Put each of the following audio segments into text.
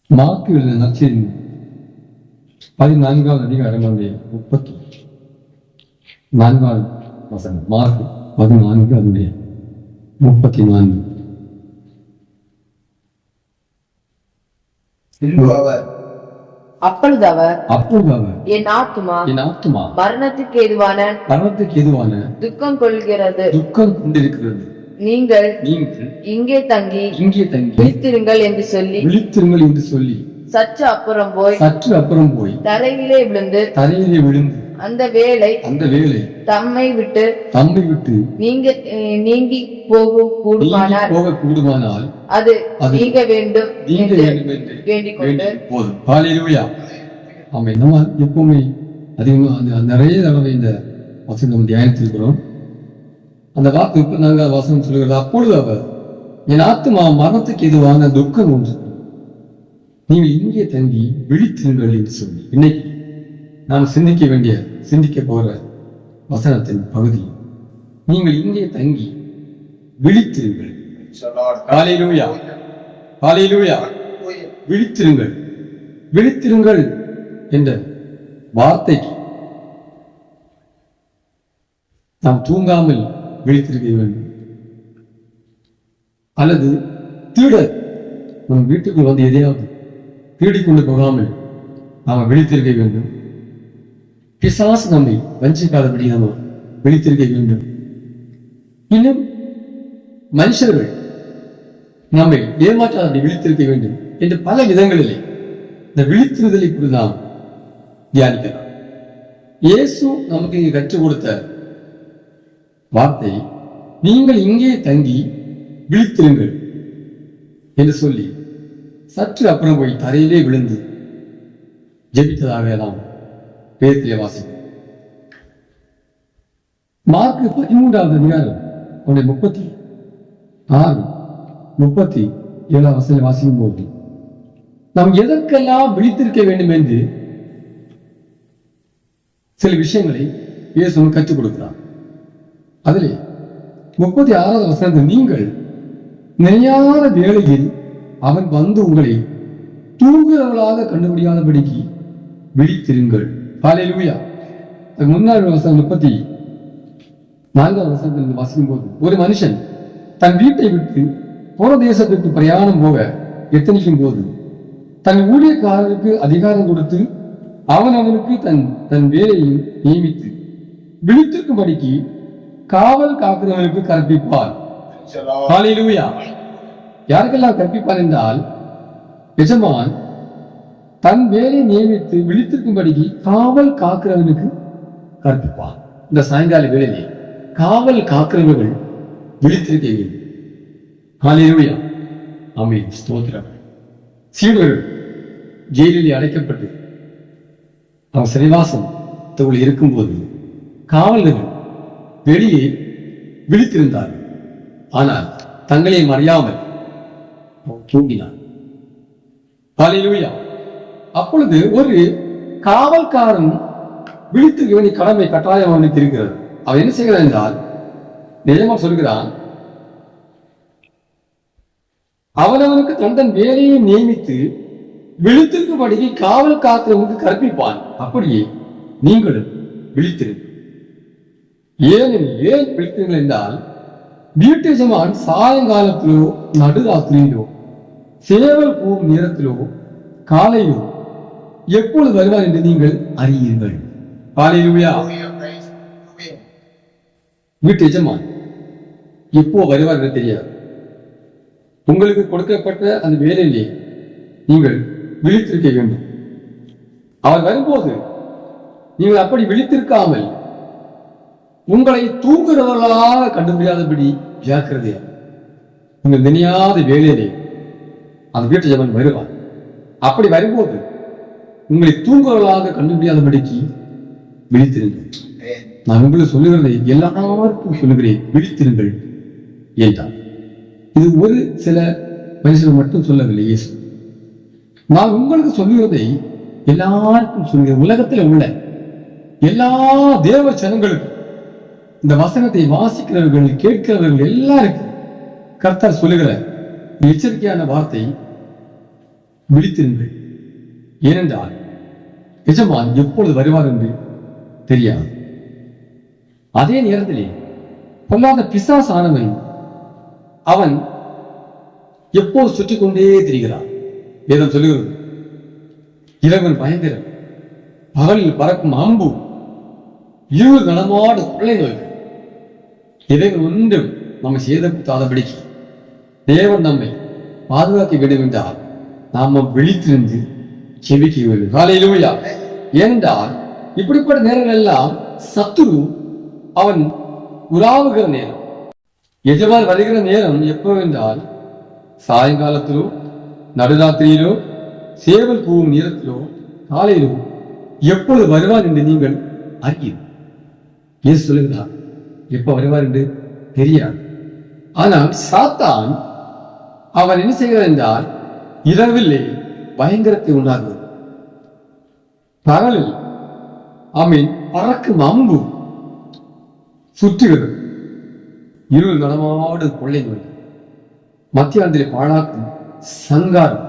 Mark எழுதின நற்செய்தி 14வது அதிகாரம் 34வது வசனம். மார்க் 14 34. அப்பொழுது அவர் என் ஆத்துமா மரணத்துக்கு ஏதுவான துக்கம் கொண்டிருக்கிறது. நீங்கள் இங்கே தங்கி விழித்திருங்கள் என்று சொல்லி சற்று அப்புறம் போய் தரையிலே விழுந்து அந்த வேளை தம்மை விட்டு நீங்கி போக கூடுமானால் அது நீங்க வேண்டும் என்று வேண்டிக் கொண்டு போதும். ஹல்லேலூயா. ஆமென். நம்ம எப்பவுமே அதிகமாக நிறைய தடவை இந்த வசனம் தியானித்திருக்கிறோம். அந்த வாக்கு நாங்க வசனம் சொல்லுகிறது, அப்பொழுது அவர் என் ஆத்துமா மரணத்துக்கு எதுவான துக்கம் ஒன்று, நீங்கள் இங்கே தங்கி விழித்திருங்கள் என்று சொல்லி இன்னைக்கு நாம் சிந்திக்க போற வசனத்தின் பகுதி, நீங்கள் இங்கே தங்கி விழித்திருங்கள். ஹல்லேலூயா, ஹல்லேலூயா. விழித்திருங்கள் என்ற வார்த்தைக்கு நாம் தூங்காமல் விழித்திருக்க வேண்டும். அல்லது திருடர் நம் வீட்டுக்குள் வந்து எதையாவது திருடிக்கொண்டு போகாமல் நாம் விழித்திருக்க வேண்டும். பிசாசு நம்மை வஞ்சிக்காதபடி நாம் விழித்திருக்க வேண்டும். இன்னும் மனுஷர்கள் நம்மை ஏமாற்றாதபடி விழித்திருக்க வேண்டும் என்று பல விதங்களிலே இந்த விழித்திருதலை கூட நாம் தியானிக்கலாம். இயேசு நமக்கு இங்கே கற்றுக் கொடுத்த வார்த்தை, நீங்கள் இங்கே தங்கி விழித்திருங்கள் என்று சொல்லி சற்று அப்புறம் போய் தரையிலே விழுந்து ஜெபித்ததாக நாம் வேதத்திலே வாசிக்கிறோம். மார்க் 13வது அதிகாரம் 36, 37 வசனம் வாசிக்கும் போது நாம் எதற்கெல்லாம் விழித்திருக்க வேண்டும் என்று சில விஷயங்களை இயேசு கற்றுக் கொடுக்கிறார். அதிலே 36வது வசனத்தில், நீங்கள் நினையாத வேளையில் அவன் வந்து உங்களை தூங்குறவர்களாக கண்டுபிடியாதபடிக்கு விழித்திருங்கள். ஹல்லேலூயா. முன்னாள் வசனம் 34வது வசனத்தில் வாசிக்கும் போது, ஒரு மனுஷன் தன் வீட்டை விட்டு புற தேசத்திற்கு பிரயாணம் போக எத்தனிக்கும் போது தன் ஊழியக்காரருக்கு அதிகாரம் கொடுத்து அவனுக்கு தன் வேலையை நியமித்து விழித்திருக்கும்படிக்கு காவல் காக்கிறவனுக்கு கற்பிப்பார். ஹல்லேலூயா. யாருக்கெல்லாம் கற்பிப்பார் என்றால், எஜமான் தன் வேலை நியமித்து விழித்திருக்கும்படிக்கு காவல் காக்கிறவனுக்கு கற்பிப்பார். இந்த சாயங்கால வேளையிலே காவல் காக்கிறவர்கள் விழித்திருக்க வேண்டும். ஹல்லேலூயா. ஆமென். ஸ்தோத்திரம். சீடர்கள் ஜெயிலில் அடைக்கப்பட்டு அவன் சிறைவாசத்தில் இருக்கும்போது காவலர்கள் வெளியே விழித்திருந்தார்கள். ஆனால் தங்களை அறியாமல் தூங்கினார். ஹல்லேலூயா. அப்பொழுது ஒரு காவல்காரன் விழித்திருக்க வேண்டிய கடமை கட்டாயம் அவனுக்கு இருக்கிறது. அவன் என்ன செய்கிறான் என்றால், நிஜமா சொல்கிறான், அவனவனுக்கு தன் வேலையை நியமித்து விழித்திருக்கும்படிக்கு காவல் காக்கிறவனுக்கு கற்பிப்பான். அப்படியே நீங்களும் விழித்திருங்கள். ஏன் விழித்திருங்கள் என்றால், வீட்டு எஜமான் சாயங்காலத்திலோ நடுராத்திரியிலோ சேவல் போகும் நேரத்திலோ காலையிலோ எப்பொழுது வருவார் என்று நீங்கள் அறியுங்கள். ஹல்லேலூயா. வீட்டு எஜமான் எப்போ வருவார் என்று தெரியாது. உங்களுக்கு கொடுக்கப்பட்ட அந்த வேலையிலே நீங்கள் விழித்திருக்க வேண்டும். அவர் வரும்போது நீங்கள் அப்படி விழித்திருக்காமல் உங்களை தூங்குறவர்களாக கண்டுபிடியாதபடி ஜாக்கிரதையா. நீங்கள் நினையாத வேலையிலே அந்த வீட்டு ஜமன் வருவார். அப்படி வரும்போது உங்களை தூங்குறவர்களாக கண்டுபிடியாதபடிக்கு விழித்திருங்கள். நான் உங்களுக்கு சொல்லுகிறதை எல்லாருக்கும் சொல்லுகிறேன், விழித்திருங்கள் என்றார். இது ஒரு சில மனுஷர்கள் மட்டும் சொல்லவில்லை இயேசு. நான் உங்களுக்கு சொல்லுகிறதை எல்லாருக்கும் சொல்லுகிறேன். உலகத்தில் உள்ள எல்லா தேவ ஜனங்களுக்கும், இந்த வசனத்தை வாசிக்கிறவர்கள் கேட்கிறவர்கள் எல்லாருக்கும் கர்த்தர் சொல்லுகிற எச்சரிக்கையான வார்த்தை, விழித்திருங்கள். ஏனென்றால் எஜமான் எப்பொழுது வருவார் என்று தெரியாது. அதே நேரத்திலே பொல்லாத பிசாசானவன் அவன் எப்போது சுற்றிக் கொண்டே திரிகிறான். வேதம் சொல்லுகிறது, இரவன் பயங்கரம், பகலில் பறக்கும் அம்பு, இருள் நடமாடு கொள்ளை நோய்கள், இவைகள் ஒன்றும் நம்மை சேதப்படுத்தாதபடிக்கு தேவன் நம்மை பாதுகாக்க வேண்டும் என்றால் நாம விழித்திருந்து செபிக்க வேண்டும். ஹல்லேலூயா. ஏனென்றால் இப்படிப்பட்ட நேரங்கள் எல்லாம் சத்துரு அவன் உலாவுகிற நேரம். எஜமான் வருகிற நேரம் எப்போ என்றால் சாயங்காலத்திலோ, நடுராத்திரியிலோ, சேவல் கூவும் நேரத்திலோ, காலையிலோ எப்பொழுது வருவார் என்று நீங்கள் அறிவீர்கள். இயேசு சொல்லுகிறார், எப்ப வருவார் என்று தெரியாது. ஆனால் சாத்தான் அவன் என்ன செய்கிறார் என்றால் இரவிலே பயங்கரத்தை உண்டாகுவது, பகலில் அவன் பறக்கும் அம்பு சுற்றுகிறது, இருள் நடமாடு கொள்ளை நோய், மத்தியானத்திலே பாழாக்கும் சங்காரம்,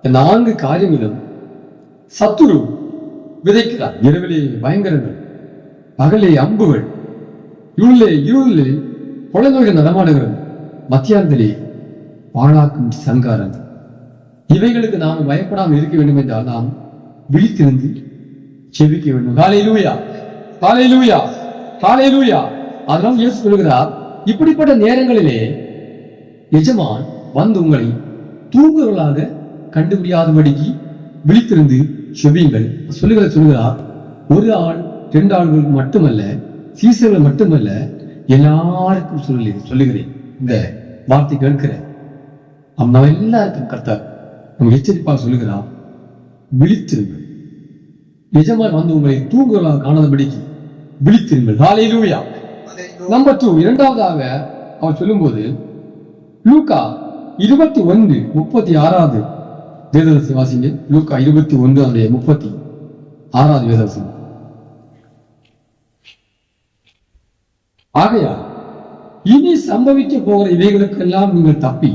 இந்த 4 காரியங்களும் சத்துரு விதைக்கிறார். இரவிலே பயங்கரங்கள், பகலே அம்புகள், இருளில் கொள்ளை நோய்கள் நடமாடுகிறது, மத்தியானத்திலே பாழாக்கும் சங்காரம். இவைகளுக்கு நாம் பயப்படாமல் இருக்க வேண்டும் என்றால் நாம் விழித்திருந்து செபிக்க வேண்டும். ஹல்லேலூயா, ஹல்லேலூயா, ஹல்லேலூயா. அதனால் இயேசு சொல்கிறார், இப்படிப்பட்ட நேரங்களிலே எஜமான் வந்து உங்களை தூங்குவர்களாக கண்டுபிடியாதபடிக்கு விழித்திருந்து செபியுங்கள். சொல்லுகிறார், 1 ஆள் 2 ஆள்களுக்கு மட்டுமல்ல, சீசர்கள் மட்டுமல்ல, எல்லாருக்கும் சொல்லுகிறேன். இந்த வார்த்தை கேட்கிறேன். நம்ம எல்லாருக்கும் கர்த்தர் நம்ம எச்சரிப்பாக சொல்லுகிறார், விழித்திருங்கள். எஜமான் வந்து உங்களை தூங்குவர்களாக காணாதபடிக்கு விழித்திருங்கள். ஹல்லேலூயா. நம்பர் 2, இரண்டாவதாக அவர் சொல்லும்போது லூக்கா 21:36 வேதவசனம் வாசிங்க. லூக்கா 21:36 வேதவசனம். ஆகையா இனி சம்பவிக்க போகிற இவைகளுக்கெல்லாம் நீங்கள் தப்பி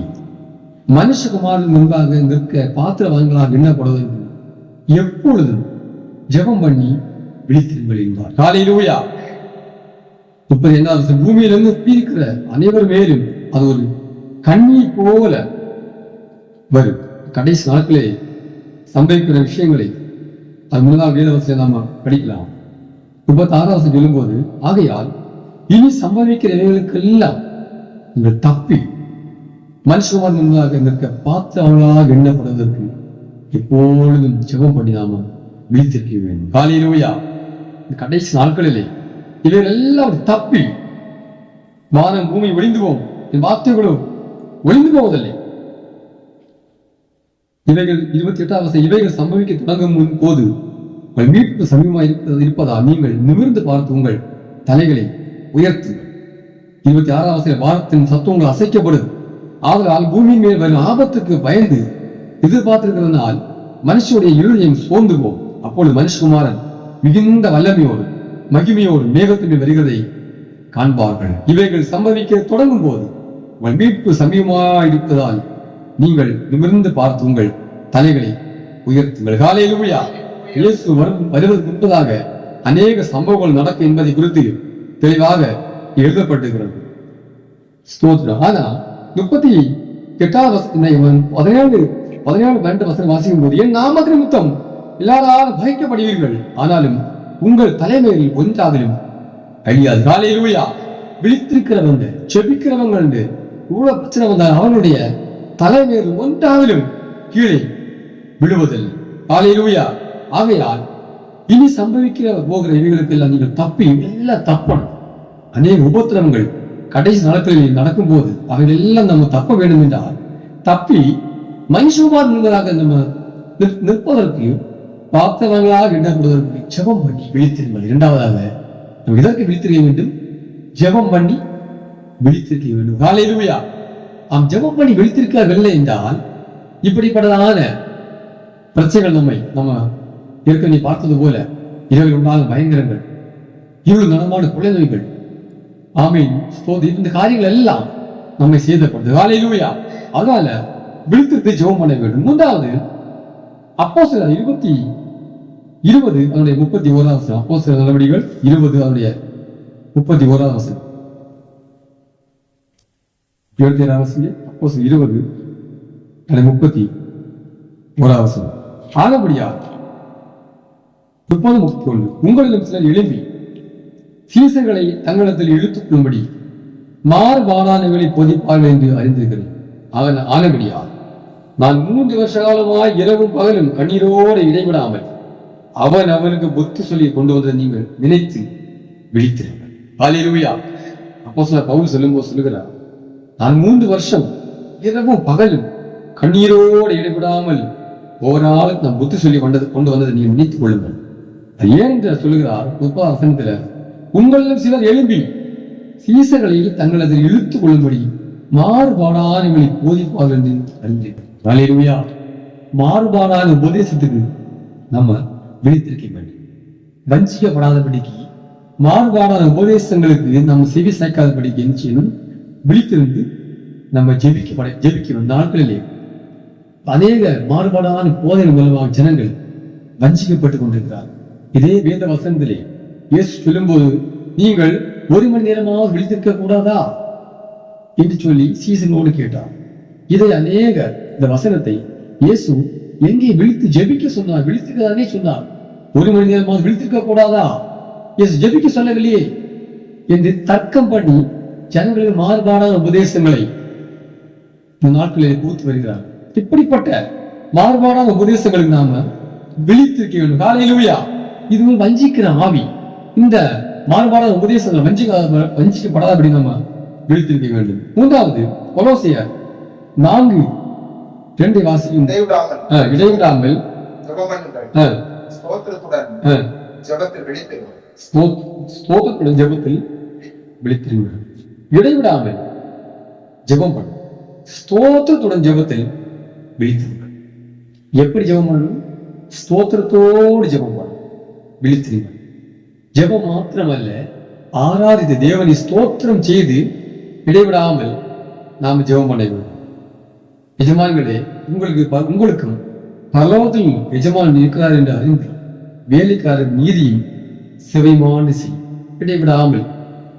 மனுஷகுமாரன் முன்பாக நிற்க பாத்திரவான்களாக எண்ணப்படுவது எப்பொழுதும் ஜெபம் பண்ணி விழித்திருங்கள் என்றார். ஹல்லேலூயா. 30 பூமியிலிருந்து இருக்கிற அனைவர் மேலும் அது ஒரு கண்ணீர் போல வரும். கடைசி நாட்களே சம்பவிக்கிற விஷயங்களை அது முன்னதாக வேதவசனம் நாம படிக்கலாம். 36 சொல்லும்போது, ஆகையால் இனி சம்பவிக்கிற இவைகளுக்கெல்லாம் நீங்கள் தப்பி மனுஷகுமாரன் முன்பாக நிற்க பாத்திரவான்களாக எண்ணப்படுவதற்கு எப்பொழுதும் ஜெபம் பண்ணி நாம விழித்திருக்க வேண்டும். ஹல்லேலூயா. இந்த கடைசி நாட்களிலே இவைகள் எல்லாம் தப்பி வானம் பூமி ஒளிந்து போகும், என் வார்த்தைகளும் ஒளிந்து போவதில்லை. இவைகள் 28 இவைகள் சம்பவிக்க தொடங்கும் போது உங்கள் மீட்பு சமீபமாக இருப்பதால் நீங்கள் நிமிர்ந்து பார்த்து உங்கள் தலைகளை உயர்த்துங்கள். 26 வாரத்தின் சத்துவங்கள் அசைக்கப்படுது. ஆதலால் பூமியின் மேல் வரும் ஆபத்துக்கு பயந்து எதிர்பார்த்திருக்கிறதுனால் மனுஷனுடைய இருளையும் சோர்ந்து போகும். அப்பொழுது மனுஷகுமாரன் மிகுந்த வல்லமையோடு மகிமையோடு மேகத்தின் வருகிறதை காண்பார்கள். இவைகள் சம்பவிக்க தொடங்கும் போது உங்கள் மீட்பு சமீபமாயிருப்பதால் நீங்கள் நிமிர்ந்து பார்த்து உங்கள் தலைகளை உயர்த்துங்கள். ஹல்லேலூயா. இயேசு வருவதற்கு முன்பதாக அநேக சம்பவங்கள் நடக்கும் என்பதை குறித்து தெளிவாக எழுதப்பட்டிருக்கிறது. ஸ்தோத்திரம். ஆனா 38 வசனம் வாசிக்கும் போது, என் நாமத்தின் நிமித்தம் எல்லாராலும் பயக்கப்படுவீர்கள், ஆனாலும் உங்கள் தலைமையில் ஒன்றாகலும் அழியாது. ஹல்லேலூயா. விழித்திருக்கிறவங்க செபிக்கிறவங்க இவ்வளவு பிரச்சனை வந்தால் அவனுடைய தலைமையில் ஒன்றாகலும் கீழே விழுவதில்லை. ஹல்லேலூயா. ஆகையால் இனி சம்பவிக்கிற போகிற இவைகளுக்கு எல்லாம் நீங்கள் தப்பி எல்லாம் தப்பணும். அநேக உபத்திரவங்கள் கடைசி நாட்களில் நடக்கும் போது அவைகள் எல்லாம் நம்ம தப்ப வேண்டும் என்றால் தப்பி மனுஷகுமாரன் முன்பதாக நம்ம நிற்பதற்கு பார்த்தவங்களாக எண்ணப்படுவதற்கு ஜெபம் பண்ணி விழித்திருங்கள். 2வதாக நம்ம இதற்கு விழித்திருக்க வேண்டும், ஜெபம் பண்ணி விழித்திருக்க வேண்டும். ஹல்லேலூயா. நாம் ஜெபம் பண்ணி விழித்திருக்கவில்லை என்றால் இப்படிப்பட்டதான பிரச்சனைகள் நம்ம ஏற்கனவே பார்த்தது போல இரவில் உண்டாகும் பயங்கரங்கள், இருள் நடமான கொள்ளை நோய்கள், ஆமீன், இந்த காரியங்கள் எல்லாம் நம்மை சேதப்படுது. ஹல்லேலூயா. அதனால விழித்திருந்து ஜெபம் பண்ண வேண்டும். மூன்றாவது அப்போஸ்தலர் 20 அதனுடைய 31வது வசனம். அப்போஸ்தலர் நடவடிக்கைகள் 20 அதனுடைய 31வது வசனம். 27வது வசனம். அப்போஸ்தலர் 20 அதனுடைய 31வது வசனம். ஆனபடியா 30-31 உங்களிலும் சிலர் எழும்பி சீசர்களை தங்களிடத்தில் இழுத்துக் கொள்ளும்படி மாறுபாடானவர்களை போதிப்பார்கள் என்று அறிந்திருக்கிறேன். ஆனபடியா நான் 3 வருஷ காலமாய் இரவும் பகலும் கண்ணீரோடு இடைவிடாமல் அவன் அவனுக்கு புத்தி சொல்லி கொண்டு வந்ததை நீங்கள் நினைத்து விழித்திருங்கள். ஹல்லேலூயா. அப்போஸ்தலர் பவுல் சொல்லும்போது சொல்லுகிறார், நான் 3 வருஷம் இரவும் பகலும் கண்ணீரோடு இடைவிடாமல் ஒவ்வொரு நாளும் நான் புத்தி சொல்லி கொண்டு வந்ததை நீங்கள் நினைத்துக் கொள்ளுங்கள். ஏன் என்று சொல்லுகிறார் 30வது வசனத்துல, உங்களிலும் சிலர் எழும்பி சீசர்களை தங்களது இழுத்துக் கொள்ளும்படி மாறுபாடானவர்களை போதிப்பார்கள் என்று அறிந்தீர்கள். ஹல்லேலூயா. மாறுபாடான உபதேசத்துக்கு நம்ம விழித்திருக்க வேண்டும். வஞ்சிக்கப்படாதபடிக்கு மாறுபாடான உபதேசங்களுக்கு நம்ம செவி சாய்க்காதபடிக்கு என்ன செய்யணும்? விழித்திருந்து நம்ம ஜெபிக்க நாட்களிலே அநேக மாறுபாடான போதனை மூலமாக ஜனங்கள் வஞ்சிக்கப்பட்டுக் கொண்டிருக்கிறார். இதே வேத வசனத்திலே இயேசு சொல்லும்போது, நீங்கள் 1 மணி நேரமாக விழித்திருக்க கூடாதா என்று சொல்லி சீசனோடு கேட்டார். இதை அநேகர் இந்த வசனத்தை இயேசு எங்கே விழித்து ஜெபிக்க சொன்னார், விழித்திருக்கதானே சொன்னார். 1 மணி நேரமாக விழித்திருக்க கூடாதா, இயேசு ஜெபிக்க சொல்லவில்லையே என்று தர்க்கம் பண்ணி ஜனங்களுக்கு மாறுபாடான உபதேசங்களை இந்த நாட்களில் பூத்து வருகிறார். இப்படிப்பட்ட மாறுபாடான உபதேசங்களுக்கு நாம விழித்திருக்க வேண்டும். ஹல்லேலூயா. இது வஞ்சிக்கிற ஆவி. இந்த மாறுபாடான உபதேசங்கள் வஞ்சிக்கப்படாதபடி நம்ம விழித்திருக்க வேண்டும். மூன்றாவது கொலோசியர் 4:2 வாசிக்கும். இடைவிடாமல் ஜெபத்தில் விழித்திருங்கள். இடைவிடாமல் ஜெபம் பண்ண, ஸ்தோத்திரத்துடன் ஜெபத்தில் விழித்திருங்கள். எப்படி ஜெபம் பண்ணணும்? ஸ்தோத்திரத்தோடு ஜெபம் பண்ணணும். விழித்திருங்கள். ஜெபம் மாத்திரமல்ல, ஆராதித்த தேவனை ஸ்தோத்திரம் செய்து இடைவிடாமல் நாம் ஜெபம் பண்ண வேண்டும். எஜமான்களே, உங்களுக்கும் பரலோகத்தில் எஜமான் இருக்கிறார் என்று அறிந்து வேலைக்காரர் நீதியும் செவைமான இடைவிடாமல்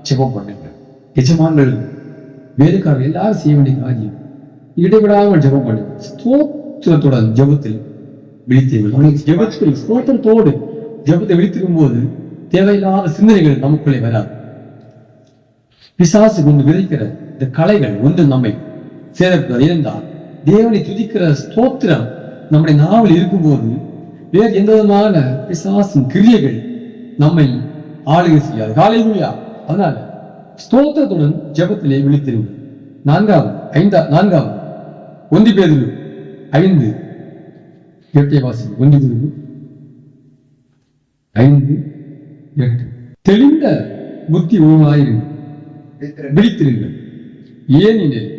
ஜெபம் பண்ணுங்கள். எஜமான்கள் வேலைக்காரர் எல்லாரும் செய்ய வேண்டிய காரியம் இடைவிடாமல் ஜெபம் பண்ணுங்கள். ஸ்தோத்திரத்துடன் ஜெபத்தில் விழித்தீர்கள். ஜெபத்தில் ஸ்தோத்திரத்தோடு ஜெபத்தை விழித்திருக்கும் போது தேவையில்லாத சிந்தனைகள் நமக்குள்ளே வராது. பிசாசு கொண்டு விதைக்கிற இந்த கலைகள் ஒன்று நம்மை சேதப்படுத்த இருந்தால் தேவனை துதிக்கிற ஸ்தோத்திரம் நம்முடைய நாவல் இருக்கும்போது வேறு எந்த விதமான பிசாசின் கிரியைகள் நம்மை ஆளுகை செய்யாது. ஹல்லேலூயா. அதனால ஸ்தோத்திரத்துடன் ஜெபத்திலே விழித்திருங்கள். 4வது 1 பேதுரு 5:8 வாசி. 1 பேதுரு 5:8 தெளிந்த புத்தி உருவாயிருங்கள், விழித்திருங்கள். ஏனெனில்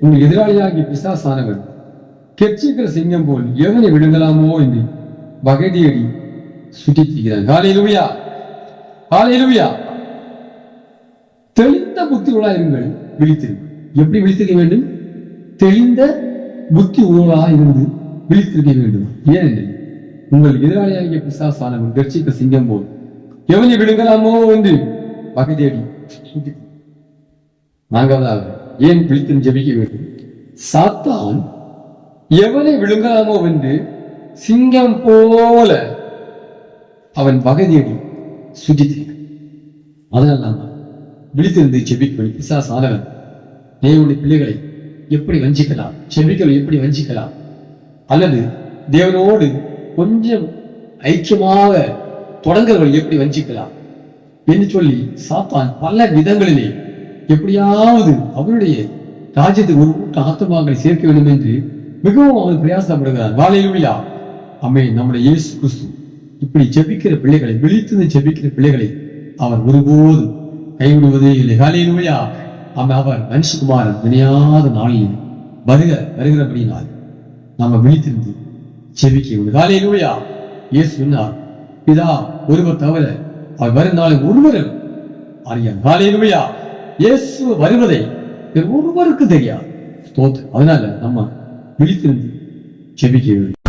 உங்கள் எதிராளியாகிய பிசாசானவன் கெர்ச்சிக்கிற சிங்கம் போல் எவனை விழுங்கலாமோ என்று வகை தேடி சுற்றித் திரிகிறான். ஹல்லேலூயா. ஹல்லேலூயா. தெளிந்த புத்தி உருவாயிருங்கள், விழித்திருங்கள். எப்படி விழித்திருக்க வேண்டும்? தெளிந்த புத்தி உருவாயிருந்து விழித்திருக்க வேண்டும். ஏனெனில் உங்கள் எதிராளியாகிய பிசாசானவன் கெர்ச்சிக்கிற சிங்கம் போல் எவனை விழுங்கலாமோ என்று வகை தேடி சுற்றி. 4வது ஏன் விழித்து ஜெபிக்க வேண்டும்? சாத்தான் எவனை விழுங்கலாமோ என்று சிங்கம் போல அவன் வகை தேடி சுற்றி. அதனால் நாம விழித்திருந்து ஜெபிக்க வேண்டும். பிசாசானவன் தேவனுடைய பிள்ளைகளை எப்படி வஞ்சிக்கலாம், ஜெபிக்களை எப்படி வஞ்சிக்கலாம், அல்லது தேவனோடு கொஞ்சம் ஐக்கியமாக தொடங்குறவர்கள் எப்படி வஞ்சிக்கலாம் என்று சொல்லி சாத்தான் பல விதங்களிலே எப்படியாவது அவருடைய ராஜ்யத்துக்கு ஒரு கூட்ட ஆத்மாக்களை சேர்க்க வேண்டும் என்று மிகவும் அவன் பிரயாசப்படுகிறார். ஹல்லேலூயா. ஆமென். நம்முடைய இயேசு கிறிஸ்து இப்படி ஜெபிக்கிற பிள்ளைகளை, விழித்து ஜெபிக்கிற பிள்ளைகளை அவர் ஒருபோதும் கைவிடுவதே இல்லை. ஹல்லேலூயா. அவர் மனுஷகுமாரன் நினையாத நாளில் வருகிறபடினால் நம்ம விழித்திருந்து ஜெபிக்க வேண்டும். ஹல்லேலூயா. இயேசு சொன்னார், பிதா ஒருவர் தவிர அவர் வரும் நாளில் ஒருவரும் அறியார். ஹல்லேலூயா. இயேசு வருவதை ஒருவருக்கு தெரியாது. அதனால நம்ம விழித்திருந்து ஜெபிக்க வேண்டும்.